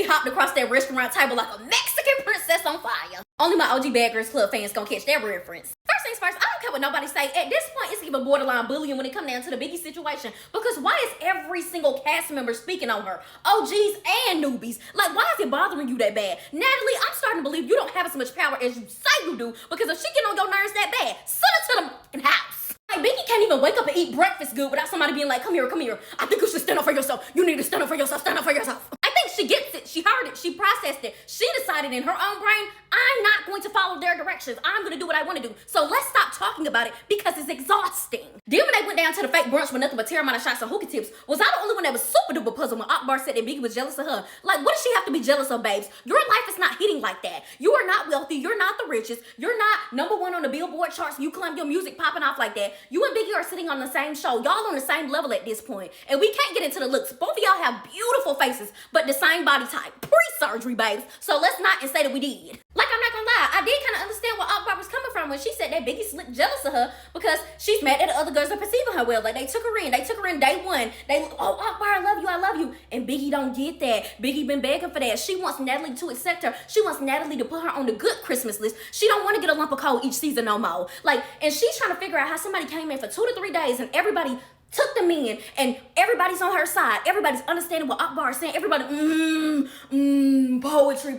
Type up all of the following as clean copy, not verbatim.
hopped across that restaurant table like a Mexican princess on fire. Only my OG Bad Girls Club fans gonna catch that reference. First things first, I don't care what nobody say. At this point, it's even borderline bullying when it comes down to the Biggie situation. Because why is every single cast member speaking on her? OGs and newbies. Like, why is it bothering you that bad? Natalie, I'm starting to believe you don't have as much power as you say you do. Because if she get on your nerves that bad, send her to the fucking house. Like, Biggie can't even wake up and eat breakfast good without somebody being like, come here, come here. I think you should stand up for yourself. You need to stand up for yourself, stand up for yourself. I think she gets it. She heard it. She processed it. She decided in her own brain, I'm not going to follow their directions. I'm going to do what I want to do. So let's stop talking about it because it's exhausting. Then when they went down to the fake brunch with nothing but Terramana shots and hookah tips, was I the only one that was super duper puzzled when Abar said that Biggie was jealous of her? Like, what does she have to be jealous of, babes? Your life is not hitting like that. You are not wealthy. You're not the richest. You're not #1 on the Billboard charts. You claim your music popping off like that. You and Biggie are sitting on the same show. Y'all on the same level at this point. And we can't get into the looks. Both of y'all have beautiful faces, but the same body type. Pre-surgery, babes. So let's not and say that we did. Like, I'm not gonna lie, I did kind of understand where Abar was coming from when she said that Biggie slick jealous of her because she's mad that the other girls are perceiving her well. Like, they took her in day one. Oh, Abar, I love you. And Biggie don't get that. Biggie been begging for that. She wants Natalie to accept her. She wants Natalie to put her on the good Christmas list. She don't want to get a lump of coal each season no more. Like, and she's trying to figure out how somebody came in for 2 to 3 days and everybody took them in, and everybody's on her side. Everybody's understanding what Abar is saying. Everybody, poetry.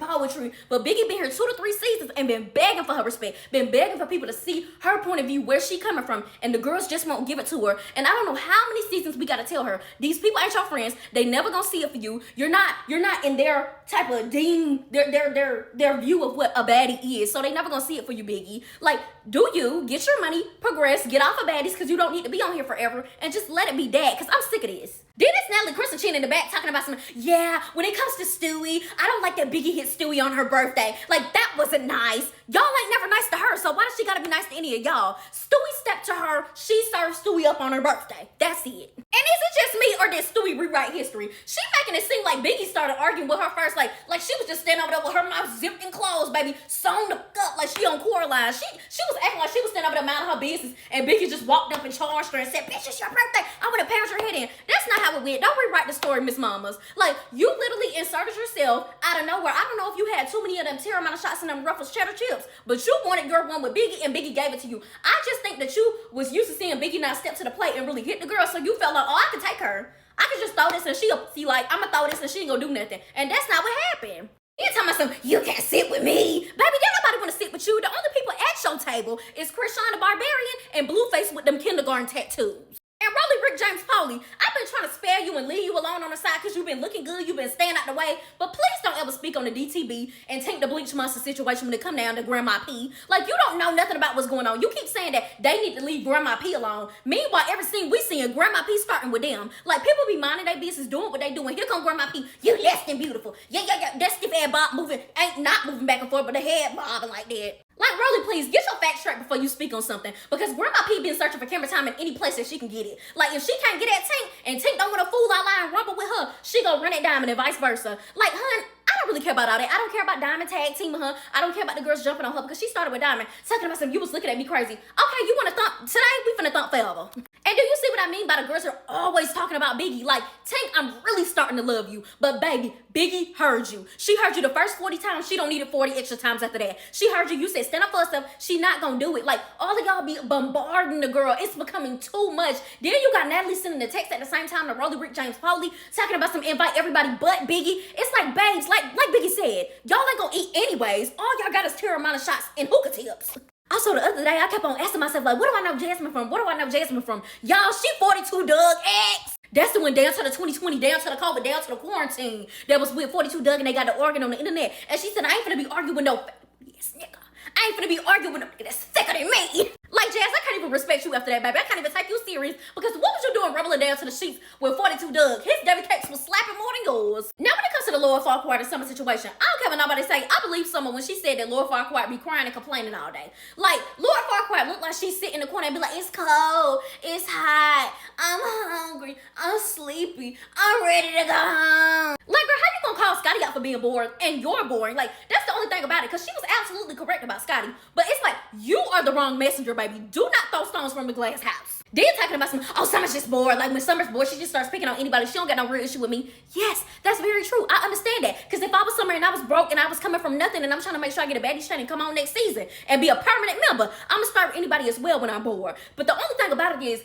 But Biggie been here 2 to 3 seasons and been begging for her respect, been begging for people to see her point of view, where she coming from, and the girls just won't give it to her. And I don't know how many seasons we gotta tell her, these people ain't your friends. They never gonna see it for you. You're not in their type of their view of what a baddie is. So they never gonna see it for you, Biggie. Like, do you get your money, progress, get off of baddies because you don't need to be on here forever, and just let it be that, because I'm sick of this. Then it's Natalie Kristen Chin in the back talking about some, yeah, when it comes to Stewie, I don't like that Biggie hit Stewie on her birthday. Like, that wasn't nice. Y'all ain't never nice to her, so why does she gotta be nice to any of y'all? Stewie stepped to her, she served Stewie up on her birthday. That's it. And is it just me, or did Stewie rewrite history? She making it seem like Biggie started arguing with her first, like she was just standing over there with her mouth zipped and closed, baby, sewn the up like she on Coraline. She was acting like she was standing over there minding her business, and Biggie just walked up and charged her and said, bitch, it's your birthday. I would have pounded your head in. That's not how it went. Don't rewrite the story, Miss Mamas. Like, you literally inserted yourself out of nowhere. I don't know if you had too many of them Terramana shots and them Ruffles cheddar chips, but you wanted your one with Biggie, and Biggie gave it to you. I just think that you was used to seeing Biggie not step to the plate and really hit the girl, so you felt like, oh, I can take her. I can just throw this and she'll see, like, I'm gonna throw this and she ain't gonna do nothing. And that's not what happened. You talking about some, you can't sit with me. Baby, don't nobody want to sit with you. The only people at your table is Krishan the Barbarian and Blueface with them kindergarten tattoos. And Rolly Rick James Foley, I've been trying to spare you and leave you alone on the side because you've been looking good, you've been staying out the way, but please don't ever speak on the DTB and take the Bleach Monster situation when it come down to Grandma P. Like, you don't know nothing about what's going on. You keep saying that they need to leave Grandma P alone. Meanwhile, every scene we seeing Grandma P starting with them. Like, people be minding their business, doing what they doing. Here come Grandma P, you less than beautiful. Yeah, that stiff ass bob moving, ain't not moving back and forth, but the head bobbing like that. Like, Rolly, please, get your facts straight before you speak on something. Because Grandma P been searching for camera time in any place that she can get it. Like, if she can't get at Tink, and Tink don't want to fool out lie and rumble with her, she gonna run at Diamond and vice versa. Like, hun, I don't really care about all that. I don't care about Diamond tag teaming her. I don't care about the girls jumping on her because she started with Diamond. Talking about some, you was looking at me crazy. Okay, you want to thump? Today, we finna thump forever. And do you see what I mean by the girls are always talking about Biggie? Like, Tank, I'm really starting to love you. But baby, Biggie heard you. She heard you the first 40 times. She don't need it 40 extra times after that. She heard you. You said stand up for herself. She not gonna do it. Like, all of y'all be bombarding the girl. It's becoming too much. Then you got Natalie sending the text at the same time to Rolly Rick James Foley talking about some invite everybody but Biggie. It's like, babes, like Biggie said, y'all ain't gonna eat anyways. All y'all got is Terramana shots and hookah tips. Also, the other day, I kept on asking myself, like, what do I know Jasmine from? What do I know Jasmine from? Y'all, she 42 Doug X. That's the one down to the 2020, down to the COVID, down to the quarantine. That was with 42 Doug and they got the organ on the internet. And she said, I ain't finna be arguing with no yes, nigga. I ain't finna be arguing with no nigga that's sicker than me. Like, Jazz, I can't even respect you after that, baby. I can't even take you serious because what was you doing rumbling down to the sheets with 42 Doug? His Debbie cakes was slapping more than yours. Now, when it comes to the Lord Farquaad and Summer situation, I don't care what nobody say. I believe Summer when she said that Lord Farquaad be crying and complaining all day. Like, Lord Farquaad looked like she sit in the corner and be like, it's cold, it's hot, I'm hungry, I'm sleepy, I'm ready to go home. Like, girl, how you gonna call Scotty out for being bored and you're boring? Like, that's the only thing about it, because she was absolutely correct about Scotty. But it's like, you are the wrong messenger, baby. Do not throw stones from the glass house. Then talking about some, oh, Summer's just bored. Like, when Summer's bored, she just starts picking on anybody. She don't got no real issue with me. Yes, that's very true. I understand that. Because if I and I was broke and I was coming from nothing and I'm trying to make sure I get a Baddies chain and come on next season and be a permanent member. I'm gonna start with anybody as well when I'm bored. But the only thing about it is,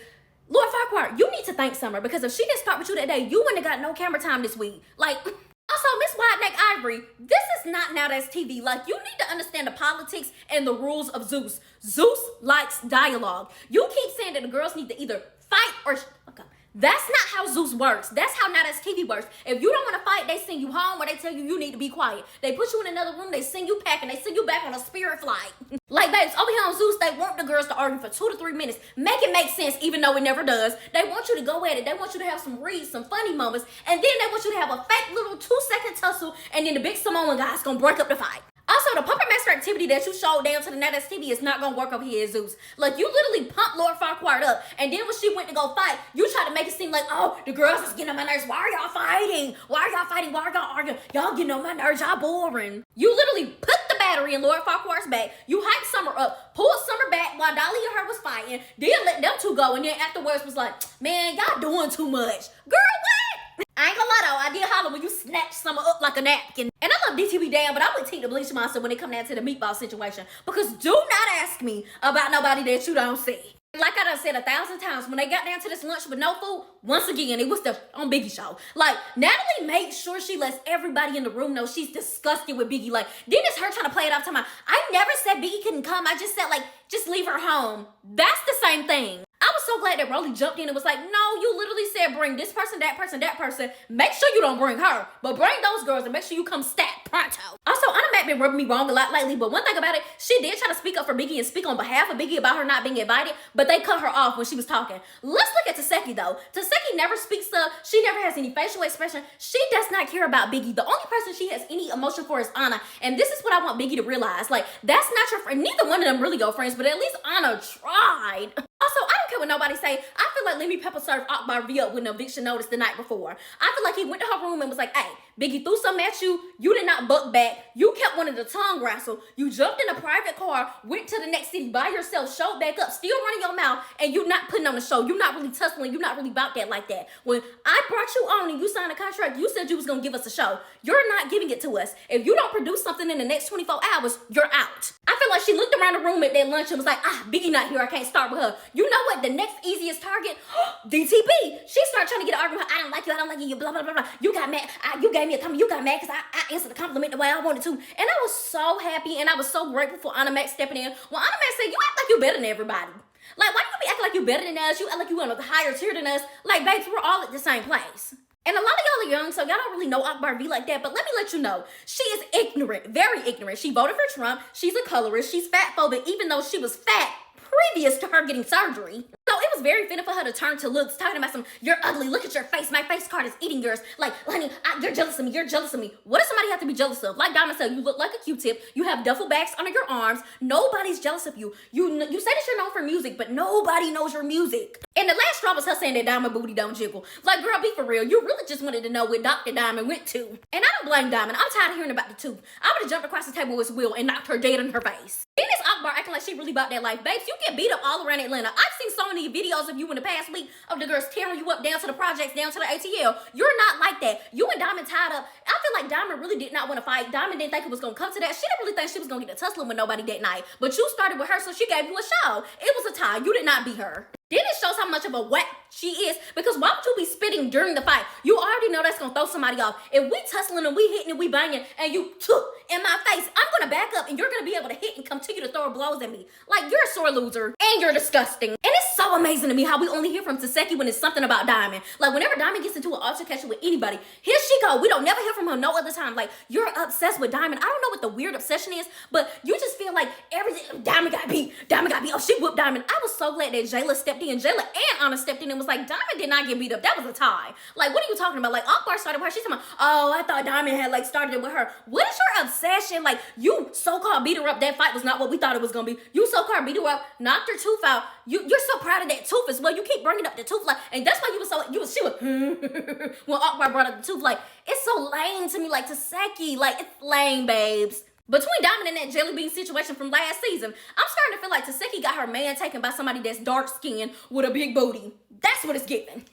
Lord Farquaad, you need to thank Summer, because if she didn't start with you that day, you wouldn't have got no camera time this week. Like, also, Miss Wide Neck Ivory, this is not Now That's TV. Like, you need to understand the politics and the rules of Zeus. Zeus likes dialogue. You keep saying that the girls need to either fight or okay. That's not how Zeus works. That's how Now That's TV works. If you don't want to fight, they send you home or they tell you need to be quiet. They put you in another room, they send you packing, they send you back on a spirit flight. Like, babes, over here on Zeus, they want the girls to argue for 2 to 3 minutes. Make it make sense, even though it never does. They want you to go at it. They want you to have some reads, some funny moments, and then they want you to have a fake little 2-second tussle, and then the big Samoan guy's gonna break up the fight. Also, the puppet master activity that you showed down to the Now That's TV is not gonna work over here at Zeus. Like, you literally pumped Lord Farquaad up, and then when she went to go fight, you tried to make it seem like, oh, the girls is getting on my nerves. Why are y'all fighting? Why are y'all fighting? Why are y'all arguing? Y'all getting on my nerves. Y'all boring. You literally put the battery in Lord Farquaad's back. You hyped Summer up, pulled Summer back while Dolly and her was fighting, then let them two go, and then afterwards was like, man, y'all doing too much. Girl, what? I ain't gonna lie though, I did holler when you snatched Summer up like a napkin. And I love DTB down, but I would take the bleach monster when it come down to the meatball situation. Because do not ask me about nobody that you don't see. Like I done said 1,000 times, when they got down to this lunch with no food, once again, it was the on Biggie show. Like, Natalie made sure she lets everybody in the room know she's disgusted with Biggie. Like, then it's her trying to play it off to my, I never said Biggie couldn't come. I just said, like, just leave her home. That's the same thing. I was so glad that Rolly jumped in and was like, no, you literally said bring this person, that person, that person. Make sure you don't bring her, but bring those girls and make sure you come stat pronto. Also, Anna Mac been rubbing me wrong a lot lately, but one thing about it, she did try to speak up for Biggie and speak on behalf of Biggie about her not being invited, but they cut her off when she was talking. Let's look at Taseki though. Taseki never speaks up. She never has any facial expression. She does not care about Biggie. The only person she has any emotion for is Anna, and this is what I want Biggie to realize. Like, that's not your friend. Neither one of them really go friends, but at least Anna tried. Also, I don't care what nobody say. I feel like Lemmy Pepper served Abar up with an eviction notice the night before. I feel like he went to her room and was like, hey, Biggie threw something at you. You did not buck back. You kept one of the tongue wrestle. You jumped in a private car, went to the next city by yourself, showed back up, still running your mouth, and you not putting on the show. You not really tussling. You not really about that like that. When I brought you on and you signed a contract, you said you was going to give us a show. You're not giving it to us. If you don't produce something in the next 24 hours, you're out. I feel like she looked around the room at that lunch and was like, Biggie not here. I can't start with her. You know what? The next easiest target, DTB. She started trying to get an argument. I don't like you. I don't like you. Blah, blah, blah, blah. You got mad. You gave me a compliment. You got mad because I answered the compliment the way I wanted to. And I was so happy and I was so grateful for Anna Mac stepping in. Well, Anna Mac said, you act like you better than everybody. Like, why do you be acting like you better than us? You act like you on a higher tier than us. Like, babes, we're all at the same place. And a lot of y'all are young, so y'all don't really know Abar V like that, but let me let you know, she is ignorant, very ignorant. She voted for Trump, she's a colorist, she's fatphobic, even though she was fat previous to her getting surgery. So it was very fitting for her to turn to looks, talking about some, you're ugly, look at your face, my face card is eating yours. Like, honey, you're jealous of me, you're jealous of me. What does somebody have to be jealous of? Like Diamond said, you look like a Q-tip, you have duffel bags under your arms, nobody's jealous of you. You say that you're known for music, but nobody knows your music. And the last straw was her saying that Diamond booty don't jiggle. Like, girl, be for real. You really just wanted to know where Dr. Diamond went to. And I don't blame Diamond. I'm tired of hearing about the tooth. I would have jumped across the table with Will and knocked her dead in her face. Then this Abar acting like she really about that life. Babes, you get beat up all around Atlanta. I've seen so many videos of you in the past week of the girls tearing you up down to the projects, down to the ATL. You're not like that. You and Diamond tied up. I feel like Diamond really did not want to fight. Diamond didn't think it was going to come to that. She didn't really think she was going to get to tussling with nobody that night. But you started with her, so she gave you a show. It was a tie. You did not beat her. Then it shows how much of a whack she is, because why would you be spitting during the fight? You already know that's gonna throw somebody off. If we tussling and we hitting and we banging and you in my face, I'm gonna back up and you're gonna be able to hit and continue to throw blows at me. Like, you're a sore loser and you're disgusting. And it's so amazing to me how we only hear from Taseki when it's something about Diamond. Like, whenever Diamond gets into an altercation with anybody, here she go. We don't never hear from her no other time. Like, you're obsessed with Diamond. I don't know what the weird obsession is, but you just feel like everything, Diamond got beat. Oh, she whooped Diamond. I was so glad that Jayla stepped in. Jayla and Anna stepped in and was like, Diamond did not get beat up. That was a tie. Like, what are you talking about? Like, Abar started with her. She's talking about, oh, I thought Diamond had, like, started it with her. What is your obsession? Like, you so-called beat her up. That fight was not what we thought it was going to be. You so-called beat her up, knocked her tooth out. You're so proud of that tooth as well. You keep bringing up the tooth. Like, and that's why she was, when Abar brought up the tooth. Like, it's so lame to me. Like, Taseki, like, it's lame, babes. Between Diamond and that jelly bean situation from last season, I'm starting to feel like Taseki got her man taken by somebody that's dark skinned with a big booty. That's what it's giving.